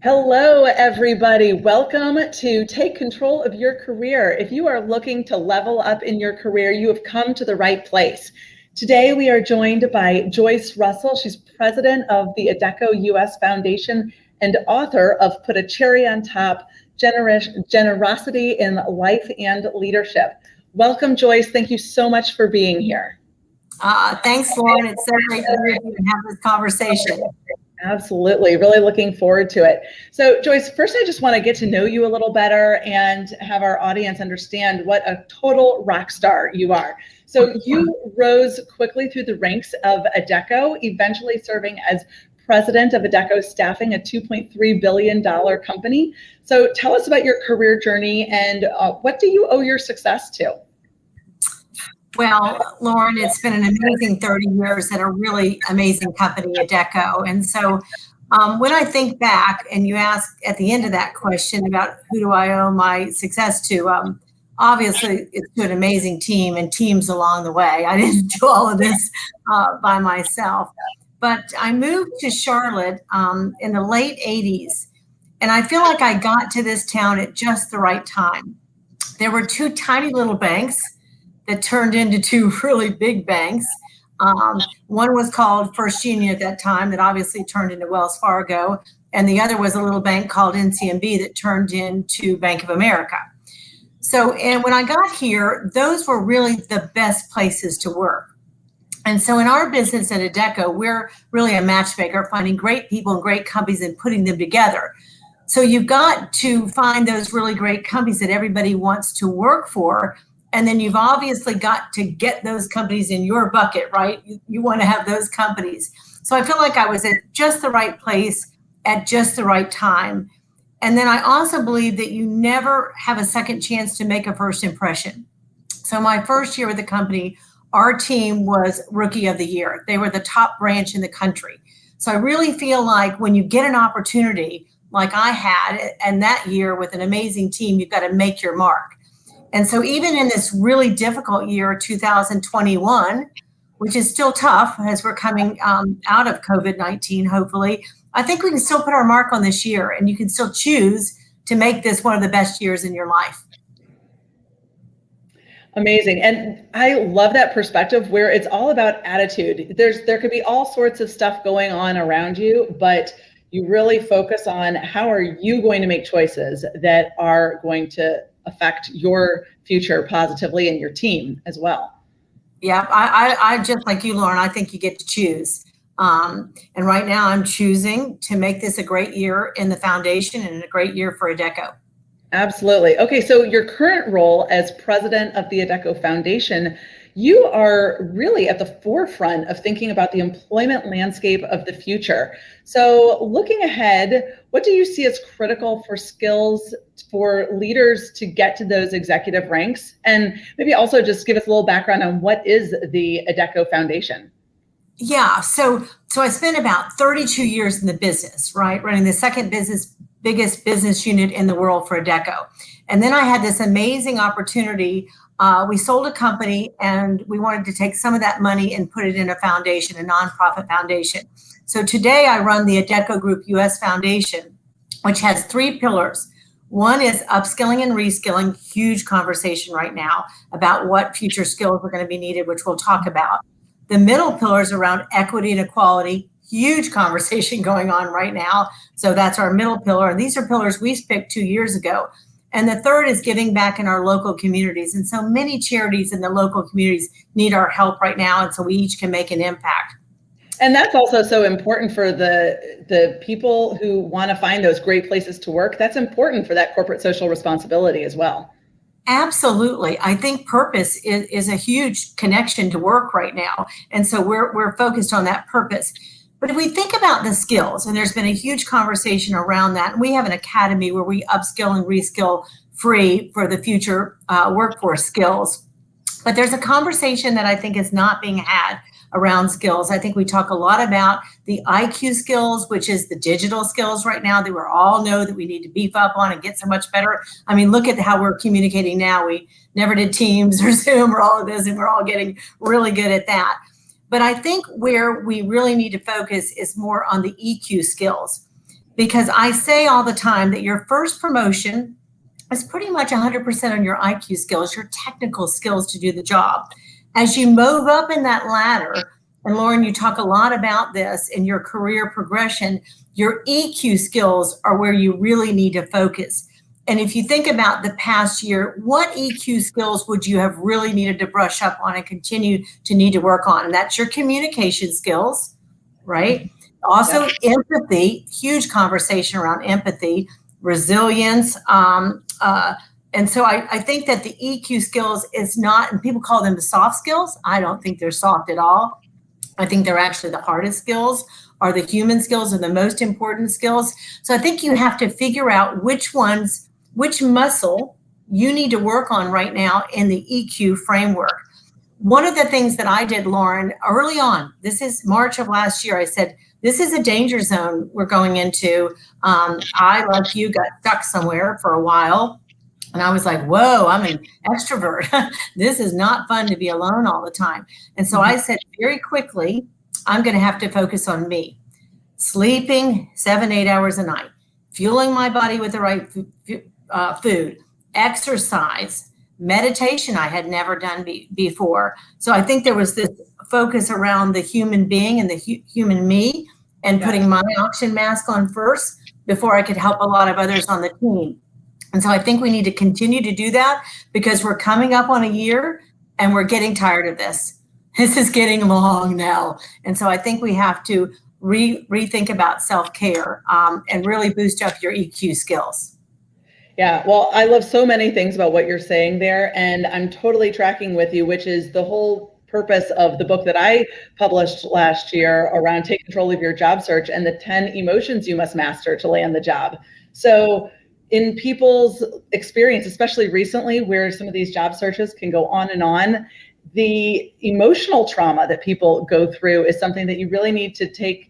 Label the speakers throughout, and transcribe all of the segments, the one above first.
Speaker 1: Hello, everybody. Welcome to Take Control of Your Career. If you are looking to level up in your career, you have come to the right place. Today, we are joined by Joyce Russell. She's president of the Adecco US Foundation and author of Put a Cherry on Top, Generosity in Life and Leadership. Welcome, Joyce. Thank you so much for being here.
Speaker 2: Thanks, Lauren. It's so great to be here and have this conversation.
Speaker 1: Absolutely. Really looking forward to it. So, Joyce, first I just want to get to know you a little better and have our audience understand what a total rock star you are. So you rose quickly through the ranks of Adecco, eventually serving as president of Adecco Staffing, a $2.3 billion company. So tell us about your career journey and what do you owe your success to?
Speaker 2: Well, Lauren, it's been an amazing 30 years at a really amazing company, Adecco. And so when I think back and you ask at the end of that question about who do I owe my success to, obviously it's to an amazing team and teams along the way. I didn't do all of this by myself. But I moved to Charlotte in the late 80s. And I feel like I got to this town at just the right time. There were two tiny little banks that turned into two really big banks. One was called First Union at that time that obviously turned into Wells Fargo. And the other was a little bank called NCMB that turned into Bank of America. So, and when I got here, those were really the best places to work. And so in our business at Adecco, we're really a matchmaker, finding great people and great companies and putting them together. So you've got to find those really great companies that everybody wants to work for. And then you've obviously got to get those companies in your bucket, right? You want to have those companies. So I feel like I was at just the right place at just the right time. And then I also believe that you never have a second chance to make a first impression. So my first year with the company, our team was Rookie of the Year. They were the top branch in the country. So I really feel like when you get an opportunity like I had, and that year with an amazing team, you've got to make your mark. And so even in this really difficult year, 2021, which is still tough as we're coming out of COVID-19, hopefully, I think we can still put our mark on this year and you can still choose to make this one of the best years in your life.
Speaker 1: Amazing. And I love that perspective where it's all about attitude. There could be all sorts of stuff going on around you, but you really focus on how are you going to make choices that are going to affect your future positively and your team as well.
Speaker 2: Yeah, I just like you, Lauren, I think you get to choose. And right now I'm choosing to make this a great year in the foundation and a great year for Adecco.
Speaker 1: Absolutely. Okay, so your current role as president of the Adecco Foundation, you are really at the forefront of thinking about the employment landscape of the future. So looking ahead, what do you see as critical for skills for leaders to get to those executive ranks? And maybe also just give us a little background on what is the Adecco Foundation?
Speaker 2: Yeah, so I spent about 32 years in the business, right? Running the second biggest business unit in the world for Adecco. And then I had this amazing opportunity. We sold a company and we wanted to take some of that money and put it in a foundation, a nonprofit foundation. So today I run the Adecco Group US Foundation, which has three pillars. One is upskilling and reskilling, huge conversation right now about what future skills are going to be needed, which we'll talk about. The middle pillar is around equity and equality, huge conversation going on right now. So that's our middle pillar. And these are pillars we picked 2 years ago. And the third is giving back in our local communities. And so many charities in the local communities need our help right now. And so we each can make an impact.
Speaker 1: And that's also so important for the people who want to find those great places to work. That's important for that corporate social responsibility as well.
Speaker 2: Absolutely. I think purpose is a huge connection to work right now. And so we're focused on that purpose. But if we think about the skills, and there's been a huge conversation around that, and we have an academy where we upskill and reskill free for the future workforce skills. But there's a conversation that I think is not being had around skills. I think we talk a lot about the IQ skills, which is the digital skills right now that we all know that we need to beef up on and get so much better. I mean, look at how we're communicating now. We never did Teams or Zoom or all of this, and we're all getting really good at that. But I think where we really need to focus is more on the EQ skills. because I say all the time that your first promotion is pretty much 100% on your IQ skills, your technical skills to do the job. As you move up in that ladder, and Lauren, you talk a lot about this in your career progression, your EQ skills are where you really need to focus. And if you think about the past year, what EQ skills would you have really needed to brush up on and continue to need to work on? And that's your communication skills, right? Also, empathy, huge conversation around empathy, resilience. And so I think that the EQ skills is not, and people call them the soft skills. I don't think they're soft at all. I think they're actually the hardest skills, or the human skills are the most important skills. So I think you have to figure out which muscle you need to work on right now in the EQ framework. One of the things that I did, Lauren, early on, this is March of last year, I said, this is a danger zone we're going into. I, like you, got stuck somewhere for a while. And I was like, whoa, I'm an extrovert. This is not fun to be alone all the time. And so I said very quickly, I'm going to have to focus on me. Sleeping 7-8 hours a night, fueling my body with the right food, exercise, meditation I had never done before. So I think there was this focus around the human being and the human me, and putting my oxygen mask on first before I could help a lot of others on the team. And so I think we need to continue to do that, because we're coming up on a year and we're getting tired of this. This is getting long now. And so I think we have to rethink about self-care and really boost up your EQ skills.
Speaker 1: Yeah, well, I love so many things about what you're saying there, and I'm totally tracking with you, which is the whole purpose of the book that I published last year around Take Control of Your Job Search and the 10 emotions you must master to land the job. So in people's experience, especially recently, where some of these job searches can go on and on, the emotional trauma that people go through is something that you really need to take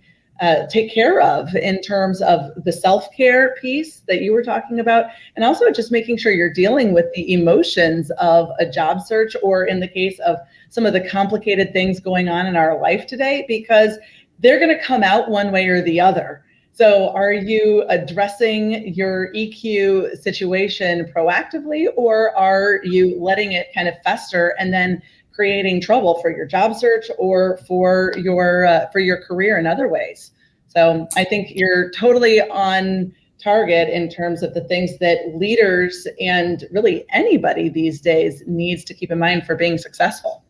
Speaker 1: care of in terms of the self-care piece that you were talking about, and also just making sure you're dealing with the emotions of a job search, or in the case of some of the complicated things going on in our life today, because they're going to come out one way or the other. So are you addressing your EQ situation proactively, or are you letting it kind of fester and then creating trouble for your job search or for your career in other ways? So I think you're totally on target in terms of the things that leaders and really anybody these days needs to keep in mind for being successful.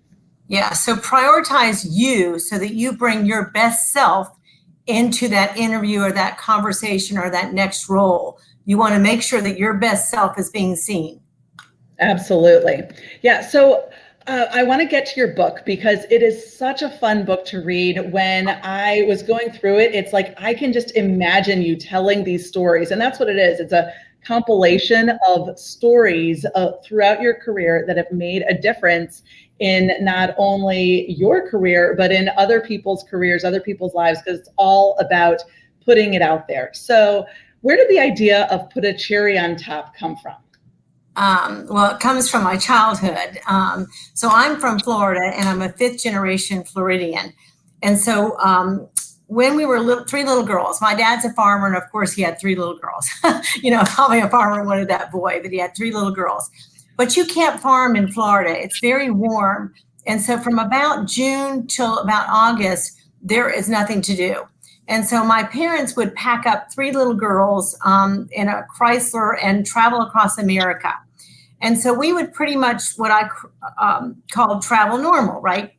Speaker 2: Yeah, so prioritize you so that you bring your best self into that interview or that conversation or that next role. You want to make sure that your best self is being seen.
Speaker 1: Absolutely. Yeah. So I want to get to your book, because it is such a fun book to read. When I was going through it, it's like I can just imagine you telling these stories. And that's what it is. It's a compilation of stories throughout your career that have made a difference in not only your career, but in other people's careers, other people's lives, because it's all about putting it out there. So where did the idea of Put a Cherry on Top come from?
Speaker 2: Well, it comes from my childhood. So I'm from Florida, and I'm a 5th generation Floridian. And so when we were three little girls, my dad's a farmer, and of course he had 3 little girls. Probably a farmer wanted that boy, but he had 3 little girls. But you can't farm in Florida. It's very warm. And so from about June till about August, there is nothing to do. And so my parents would pack up 3 little girls in a Chrysler and travel across America. And so we would pretty much what I called travel normal, right?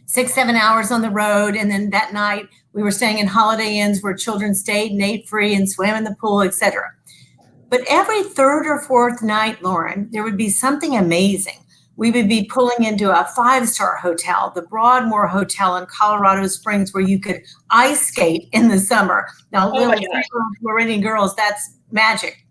Speaker 2: 6-7 hours on the road. And then that night we were staying in Holiday Inns where children stayed and ate free and swam in the pool, etc. But every 3rd or 4th night, Lauren, there would be something amazing. We would be pulling into a 5-star hotel, the Broadmoor Hotel in Colorado Springs, where you could ice skate in the summer. Now, little Floridian girls, that's magic.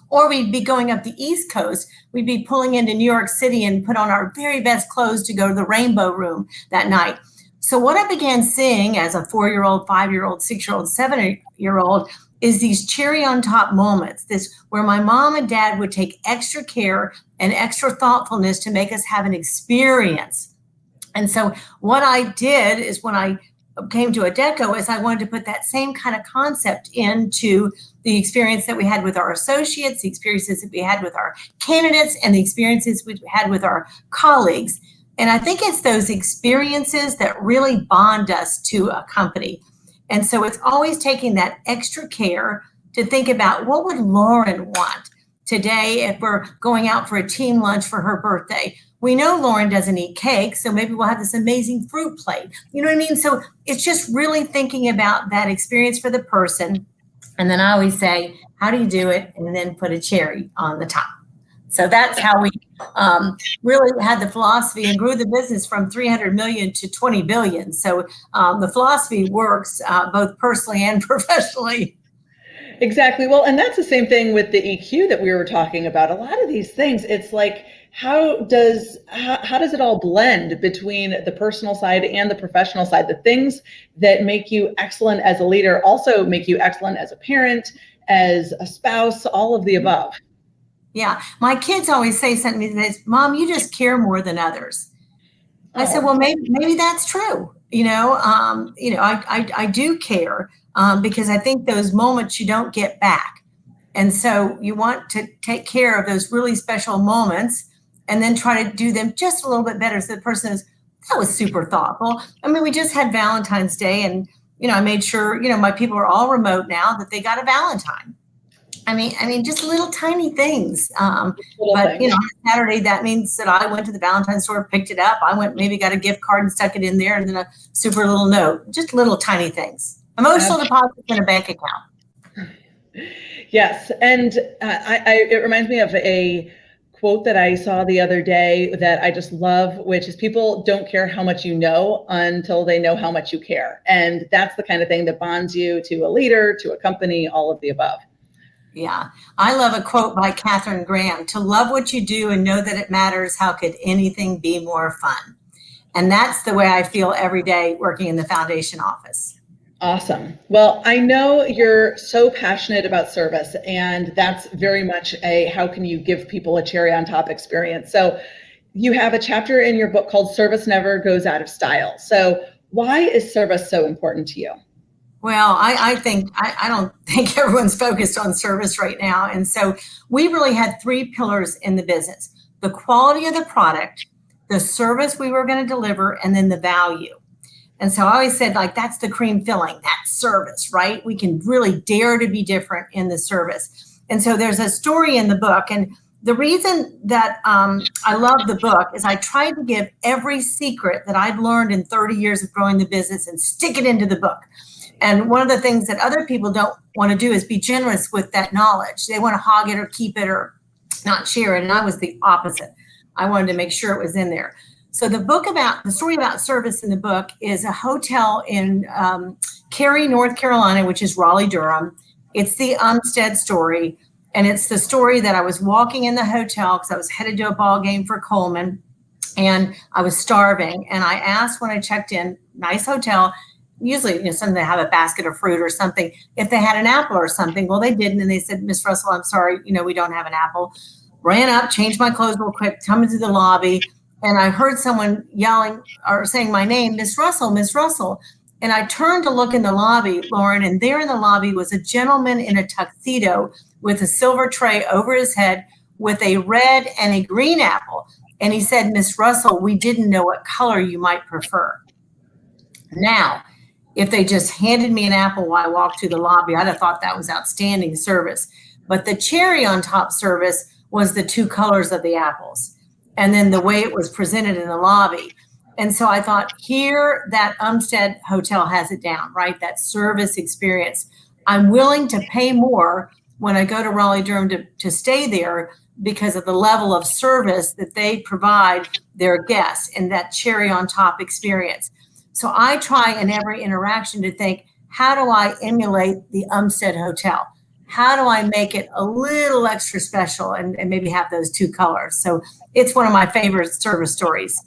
Speaker 2: Or we'd be going up the East Coast. We'd be pulling into New York City and put on our very best clothes to go to the Rainbow Room that night. So what I began seeing as a 4-year-old, 5-year-old, 6-year-old, 7-year-old is these cherry on top moments, this where my mom and dad would take extra care and extra thoughtfulness to make us have an experience. And so what I did is when I came to Adecco is I wanted to put that same kind of concept into the experience that we had with our associates, the experiences that we had with our candidates, and the experiences we had with our colleagues. And I think it's those experiences that really bond us to a company. And so it's always taking that extra care to think about what would Lauren want today if we're going out for a team lunch for her birthday. We know Lauren doesn't eat cake, so maybe we'll have this amazing fruit plate. You know what I mean? So it's just really thinking about that experience for the person. And then I always say, how do you do it? And then put a cherry on the top. So that's how we really had the philosophy and grew the business from 300 million to 20 billion. So the philosophy works both personally and professionally.
Speaker 1: Exactly. Well, and that's the same thing with the EQ that we were talking about. A lot of these things, it's like, how does it all blend between the personal side and the professional side? The things that make you excellent as a leader also make you excellent as a parent, as a spouse, all of the above.
Speaker 2: Yeah. My kids always say something to me, Mom, you just care more than others. I said, well, maybe that's true. I do care because I think those moments you don't get back. And so you want to take care of those really special moments and then try to do them just a little bit better. So the person is, that was super thoughtful. I mean, we just had Valentine's Day and, I made sure, my people are all remote now, that they got a Valentine. I mean, just little tiny things. But Saturday, that means that I went to the Valentine store, picked it up. I went, maybe got a gift card and stuck it in there, and then a super little note, just little tiny things. Emotional deposits in a bank account.
Speaker 1: Yes. And it reminds me of a quote that I saw the other day that I just love, which is, people don't care how much you know until they know how much you care. And that's the kind of thing that bonds you to a leader, to a company, all of the above.
Speaker 2: Yeah. I love a quote by Katharine Graham: to love what you do and know that it matters, how could anything be more fun? And that's the way I feel every day working in the foundation office.
Speaker 1: Awesome. Well, I know you're so passionate about service, and that's very much a how can you give people a cherry on top experience. So you have a chapter in your book called Service Never Goes Out of Style. So why is service so important to you?
Speaker 2: Well, I don't think everyone's focused on service right now. And so we really had three pillars in the business: the quality of the product, the service we were going to deliver, and then the value. And so I always said, that's the cream filling, that's service, right? We can really dare to be different in the service. And so there's a story in the book. And the reason that I love the book is I tried to give every secret that I'd learned in 30 years of growing the business and stick it into the book. And one of the things that other people don't want to do is be generous with that knowledge. They want to hog it or keep it or not share it. And I was the opposite. I wanted to make sure it was in there. So the story about service in the book is a hotel in Cary, North Carolina, which is Raleigh-Durham. It's the Umstead story. And it's the story that I was walking in the hotel because I was headed to a ball game for Coleman, and I was starving. And I asked when I checked in, nice hotel, usually, something they have a basket of fruit or something, if they had an apple or something. Well, they didn't. And they said, Miss Russell, I'm sorry, we don't have an apple. Ran up, changed my clothes real quick, come into the lobby. And I heard someone yelling or saying my name, Miss Russell, Miss Russell. And I turned to look in the lobby, Lauren, and there in the lobby was a gentleman in a tuxedo with a silver tray over his head with a red and a green apple. And he said, Miss Russell, we didn't know what color you might prefer. Now, if they just handed me an apple while I walked through the lobby, I'd have thought that was outstanding service. But the cherry on top service was the two colors of the apples, and then the way it was presented in the lobby. And so I thought, here, that Umstead Hotel has it down, right? That service experience. I'm willing to pay more when I go to Raleigh-Durham to stay there because of the level of service that they provide their guests and that cherry on top experience. So I try in every interaction to think, how do I emulate the Umstead Hotel? How do I make it a little extra special and maybe have those two colors? So it's one of my favorite service stories.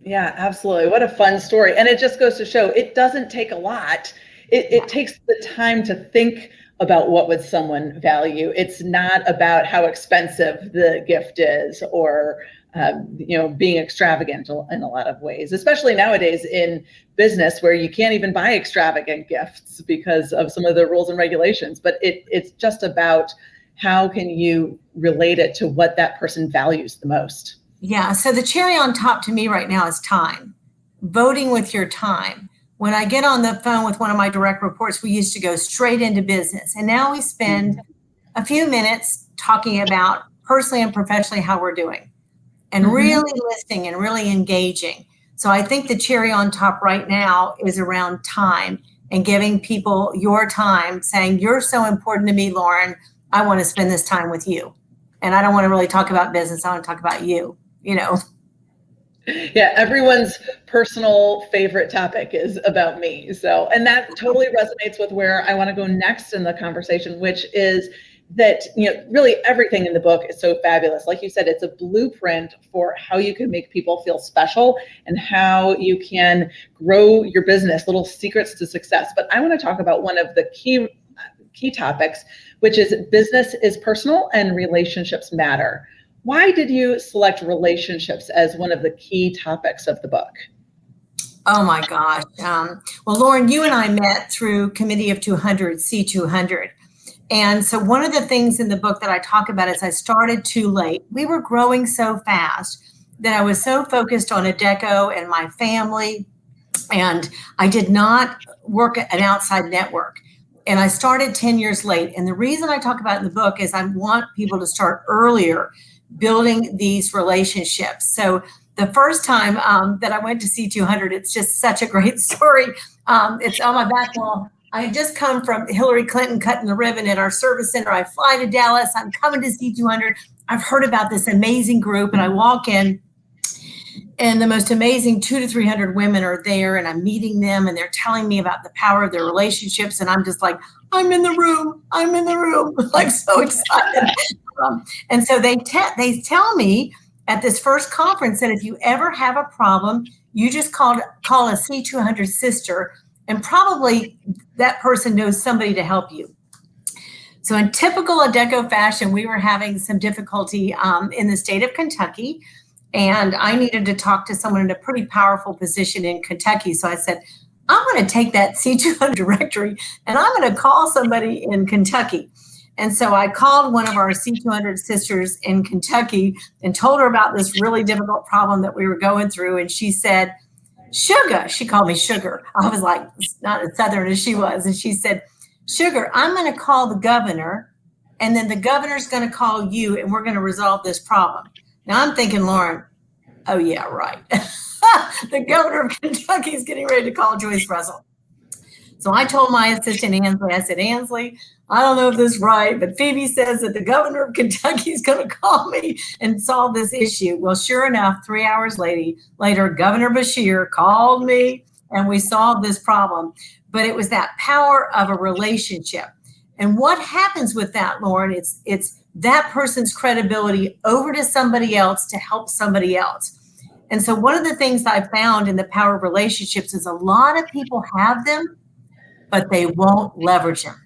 Speaker 1: Yeah, absolutely. What a fun story. And it just goes to show it doesn't take a lot. It takes the time to think about what would someone value. It's not about how expensive the gift is or being extravagant in a lot of ways, especially nowadays in business where you can't even buy extravagant gifts because of some of the rules and regulations. But it's just about how can you relate it to what that person values the most.
Speaker 2: Yeah. So the cherry on top to me right now is time. Voting with your time. When I get on the phone with one of my direct reports, we used to go straight into business. And now we spend a few minutes talking about personally and professionally how we're doing and really listening and really engaging. So I think the cherry on top right now is around time and giving people your time, saying, you're so important to me, Lauren. I want to spend this time with you. And I don't want to really talk about business. I want to talk about you,
Speaker 1: Yeah, everyone's personal favorite topic is about me. So, and that totally resonates with where I want to go next in the conversation, which is that, really everything in the book is so fabulous. Like you said, it's a blueprint for how you can make people feel special and how you can grow your business, little secrets to success. But I want to talk about one of the key topics, which is business is personal and relationships matter. Why did you select relationships as one of the key topics of the book?
Speaker 2: Oh my gosh. Well, Lauren, you and I met through Committee of 200, C200. And so one of the things in the book that I talk about is I started too late. We were growing so fast that I was so focused on Adecco and my family, and I did not work an outside network. And I started 10 years late. And the reason I talk about it in the book is I want people to start earlier building these relationships. So the first time that I went to C200, it's just such a great story. It's on my back wall. I had just come from Hillary Clinton cutting the ribbon at our service center. I fly to Dallas. I'm coming to C200. I've heard about this amazing group, and I walk in, and the most amazing 200 to 300 women are there, and I'm meeting them, and they're telling me about the power of their relationships. And I'm just like, I'm in the room, like so excited. And so they tell me at this first conference that if you ever have a problem, you just call a C200 sister, and probably that person knows somebody to help you. So in typical Adecco fashion, we were having some difficulty in the state of Kentucky. And I needed to talk to someone in a pretty powerful position in Kentucky. So I said, I'm going to take that C200 directory and I'm going to call somebody in Kentucky. And so I called one of our C200 sisters in Kentucky and told her about this really difficult problem that we were going through. And she said, Sugar. She called me Sugar. I was like, not as Southern as she was. And she said, Sugar, I'm going to call the governor, and then the governor's going to call you, and we're going to resolve this problem. Now I'm thinking, Lauren, oh yeah, right. The governor of Kentucky is getting ready to call Joyce Russell. So I told my assistant, Ansley, I said, Ansley, I don't know if this is right, but Phoebe says that the governor of Kentucky is going to call me and solve this issue. Well, sure enough, 3 hours later, Governor Beshear called me and we solved this problem. But it was that power of a relationship. And what happens with that, Lauren, it's that person's credibility over to somebody else to help somebody else. And so one of the things I found in the power of relationships is a lot of people have them, but they won't leverage them.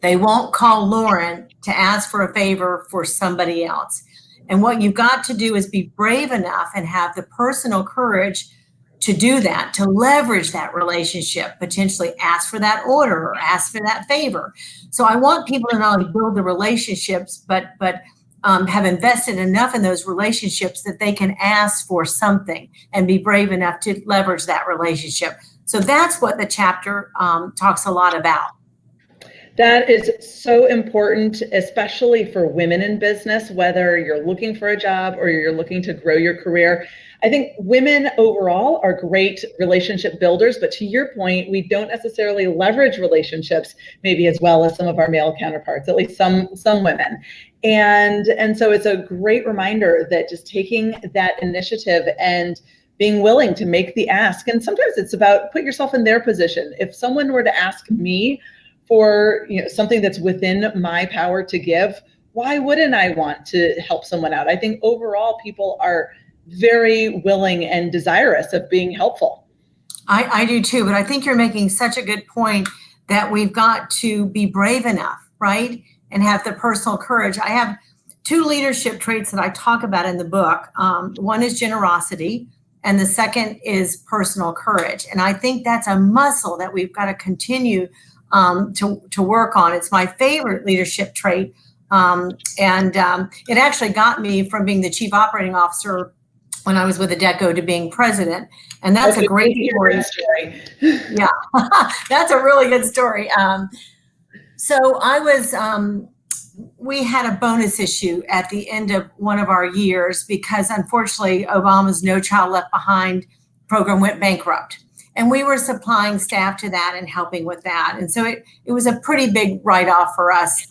Speaker 2: They won't call Lauren to ask for a favor for somebody else. And what you've got to do is be brave enough and have the personal courage to do that, to leverage that relationship, potentially ask for that order or ask for that favor. So I want people to not only build the relationships, but have invested enough in those relationships that they can ask for something and be brave enough to leverage that relationship. So that's what the chapter talks a lot about.
Speaker 1: That is so important, especially for women in business, whether you're looking for a job or you're looking to grow your career. I think women overall are great relationship builders, but to your point, we don't necessarily leverage relationships maybe as well as some of our male counterparts, at least some women. And so it's a great reminder that just taking that initiative and being willing to make the ask. And sometimes it's about put yourself in their position. If someone were to ask me for something that's within my power to give, why wouldn't I want to help someone out? I think overall people are very willing and desirous of being helpful.
Speaker 2: I do too, but I think you're making such a good point that we've got to be brave enough, right? And have the personal courage. I have two leadership traits that I talk about in the book. One is generosity, and the second is personal courage. And I think that's a muscle that we've got to continue to work on. It's my favorite leadership trait. It actually got me from being the chief operating officer when I was with Adecco to being president. And that's a great story. Yeah, that's a really good story. So I was, we had a bonus issue at the end of one of our years because unfortunately Obama's No Child Left Behind program went bankrupt. And we were supplying staff to that and helping with that. And so it was a pretty big write-off for us,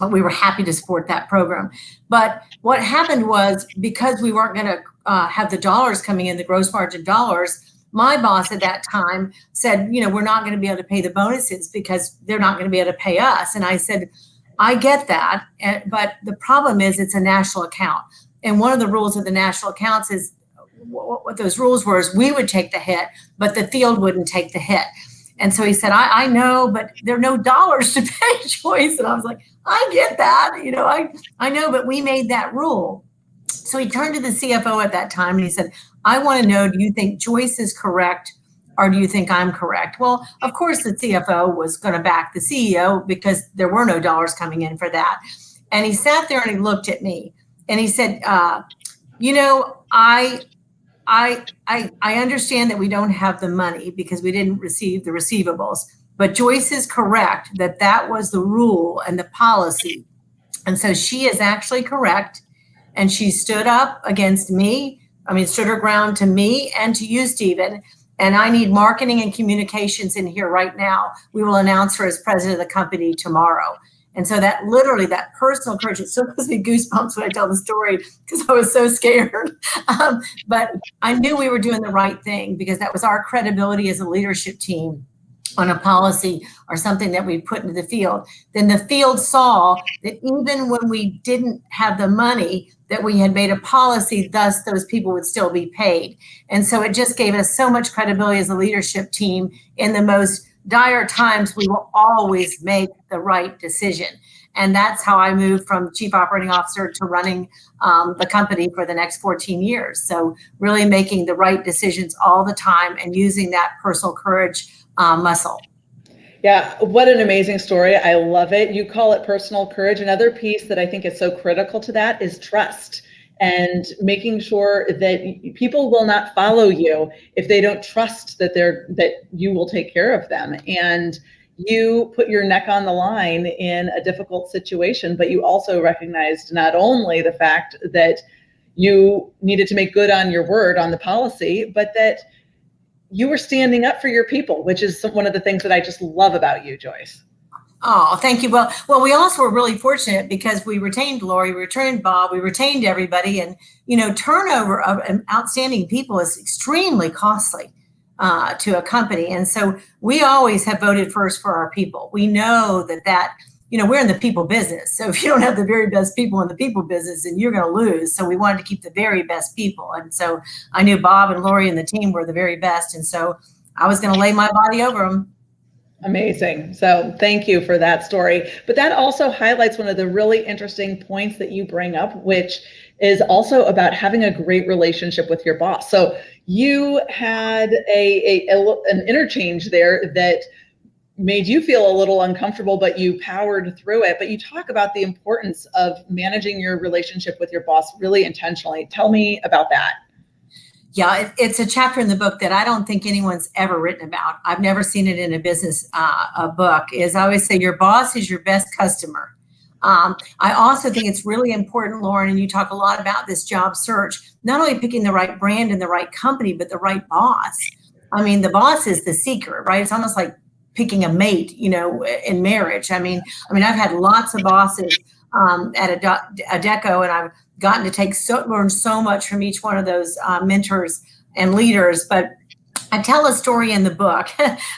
Speaker 2: but we were happy to support that program. But what happened was because we weren't going to have the dollars coming in, the gross margin dollars, my boss at that time said, we're not going to be able to pay the bonuses because they're not going to be able to pay us. And I said, I get that, but the problem is it's a national account. And one of the rules of the national accounts is what those rules were is we would take the hit, but the field wouldn't take the hit. And so he said, I know, but there are no dollars to pay, Joyce. And I was like, I get that, I know, but we made that rule. So he turned to the CFO at that time and he said, I want to know, do you think Joyce is correct or do you think I'm correct? Well, of course, the CFO was going to back the CEO because there were no dollars coming in for that. And he sat there and he looked at me and he said, I understand that we don't have the money because we didn't receive the receivables, but Joyce is correct that that was the rule and the policy. And so she is actually correct. And she stood up against me. Stood her ground to me and to you, Stephen. And I need marketing and communications in here right now. We will announce her as president of the company tomorrow. And so that literally, that personal courage, it still gives me goosebumps when I tell the story because I was so scared. But I knew we were doing the right thing because that was our credibility as a leadership team on a policy or something that we put into the field. Then the field saw that even when we didn't have the money, that we had made a policy, thus those people would still be paid. And so it just gave us so much credibility as a leadership team. In the most dire times, we will always make the right decision. And that's how I moved from chief operating officer to running the company for the next 14 years. So really making the right decisions all the time and using that personal courage muscle.
Speaker 1: Yeah, what an amazing story. I love it. You call it personal courage. Another piece that I think is so critical to that is trust and making sure that people will not follow you if they don't trust that you will take care of them. And you put your neck on the line in a difficult situation, but you also recognized not only the fact that you needed to make good on your word on the policy, but that you were standing up for your people, which is one of the things that I just love about you, Joyce.
Speaker 2: Oh, thank you. Well, we also were really fortunate because we retained Lori, we retained Bob, we retained everybody. And, turnover of outstanding people is extremely costly to a company. And so we always have voted first for our people. We know that we're in the people business. So if you don't have the very best people in the people business, then you're going to lose. So we wanted to keep the very best people. And so I knew Bob and Lori and the team were the very best. And so I was going to lay my body over them.
Speaker 1: Amazing. So thank you for that story. But that also highlights one of the really interesting points that you bring up, which is also about having a great relationship with your boss. So you had an interchange there that made you feel a little uncomfortable, but you powered through it. But you talk about the importance of managing your relationship with your boss really intentionally. Tell me about that.
Speaker 2: Yeah, it's a chapter in the book that I don't think anyone's ever written about. I've never seen it in a business book. Is I always say your boss is your best customer. I also think it's really important, Lauren, and you talk a lot about this job search, not only picking the right brand and the right company, but the right boss. The boss is the seeker, right? It's almost like picking a mate, in marriage. I've had lots of bosses at Adecco, and I've gotten to learn so much from each one of those mentors and leaders. But I tell a story in the book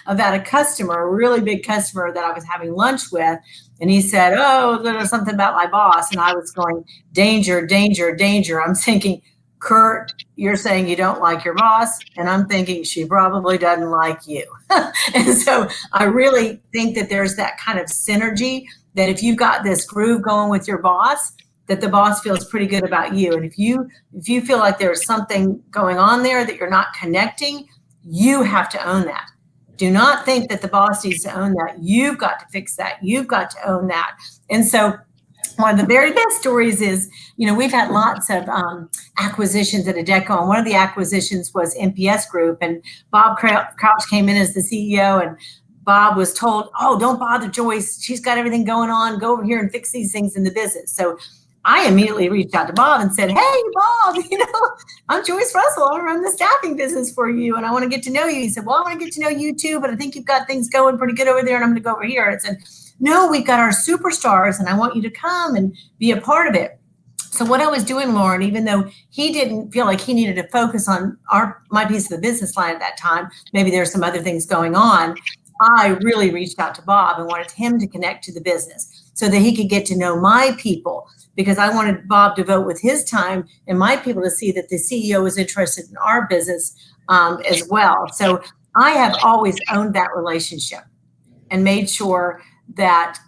Speaker 2: about a customer, a really big customer that I was having lunch with. And he said, oh, there's something about my boss. And I was going, danger, danger, danger. I'm thinking, Kurt, you're saying you don't like your boss. And I'm thinking she probably doesn't like you. And so I really think that there's that kind of synergy that if you've got this groove going with your boss, that the boss feels pretty good about you. And if you feel like there's something going on there that you're not connecting, you have to own that. Do not think that the boss needs to own that. You've got to fix that. You've got to own that. And so one of the very best stories is, we've had lots of acquisitions at Adecco, and one of the acquisitions was MPS Group, and Bob Crouch came in as the CEO, and Bob was told, oh, don't bother Joyce. She's got everything going on. Go over here and fix these things in the business. So I immediately reached out to Bob and said, hey, Bob, I'm Joyce Russell. I run the staffing business for you, and I want to get to know you. He said, well, I want to get to know you too, but I think you've got things going pretty good over there, and I'm going to go over here. And I said, no, we've got our superstars, and I want you to come and be a part of it. So what I was doing, Lauren, even though he didn't feel like he needed to focus on my piece of the business line at that time, maybe there's some other things going on, I really reached out to Bob and wanted him to connect to the business so that he could get to know my people, because I wanted Bob to vote with his time and my people to see that the CEO was interested in our business as well. So I have always owned that relationship and made sure that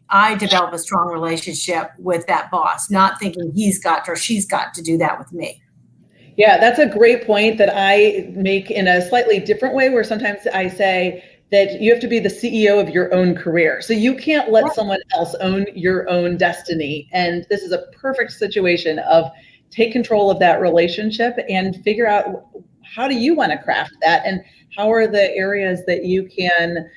Speaker 2: I develop a strong relationship with that boss, not thinking he's got or she's got to do that with me.
Speaker 1: Yeah, that's a great point that I make in a slightly different way, where sometimes I say that you have to be the CEO of your own career. So you can't let someone else own your own destiny. And this is a perfect situation of take control of that relationship and figure out, how do you want to craft that, and how are the areas that you can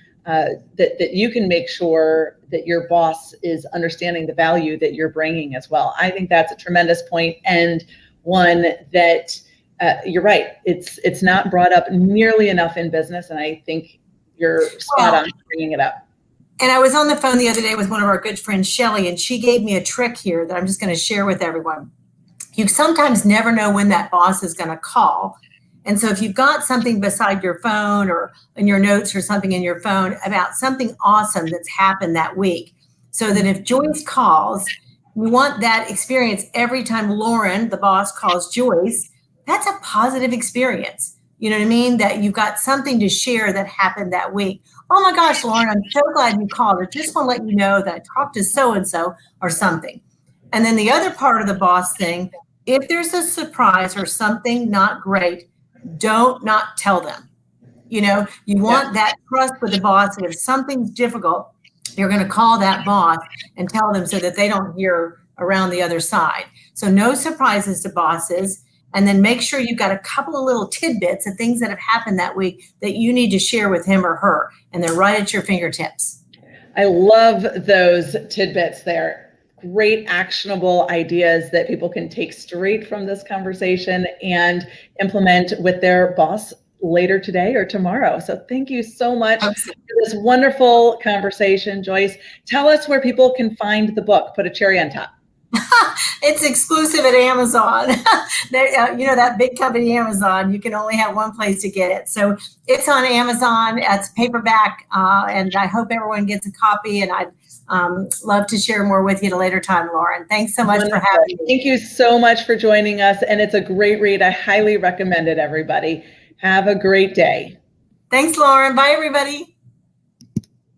Speaker 1: that you can make sure that your boss is understanding the value that you're bringing as well. I think that's a tremendous point, and one that you're right. It's not brought up nearly enough in business, and I think you're spot on bringing it up.
Speaker 2: And I was on the phone the other day with one of our good friends, Shelly, and she gave me a trick here that I'm just going to share with everyone. You sometimes never know when that boss is going to call. And so if you've got something beside your phone or in your notes or something in your phone about something awesome that's happened that week, so that if Joyce calls, we want that experience every time Lauren, the boss, calls Joyce, that's a positive experience. You know what I mean? That you've got something to share that happened that week. Oh my gosh, Lauren, I'm so glad you called. I just want to let you know that I talked to so-and-so or something. And then the other part of the boss thing, if there's a surprise or something not great, don't not tell them. You want that trust with the boss. And if something's difficult, you're going to call that boss and tell them so that they don't hear around the other side. So no surprises to bosses. And then make sure you've got a couple of little tidbits of things that have happened that week that you need to share with him or her. And they're right at your fingertips.
Speaker 1: I love those tidbits there. Great actionable ideas that people can take straight from this conversation and implement with their boss later today or tomorrow. So thank you so much for this wonderful conversation, Joyce. Tell us where people can find the book. Put a cherry on top.
Speaker 2: It's exclusive at Amazon. That big company, Amazon, you can only have one place to get it. So it's on Amazon. It's paperback, and I hope everyone gets a copy. And I'd love to share more with you at a later time, Lauren. Thanks so much for having me.
Speaker 1: Thank you so much for joining us. And it's a great read. I highly recommend it, everybody. Have a great day.
Speaker 2: Thanks, Lauren. Bye, everybody.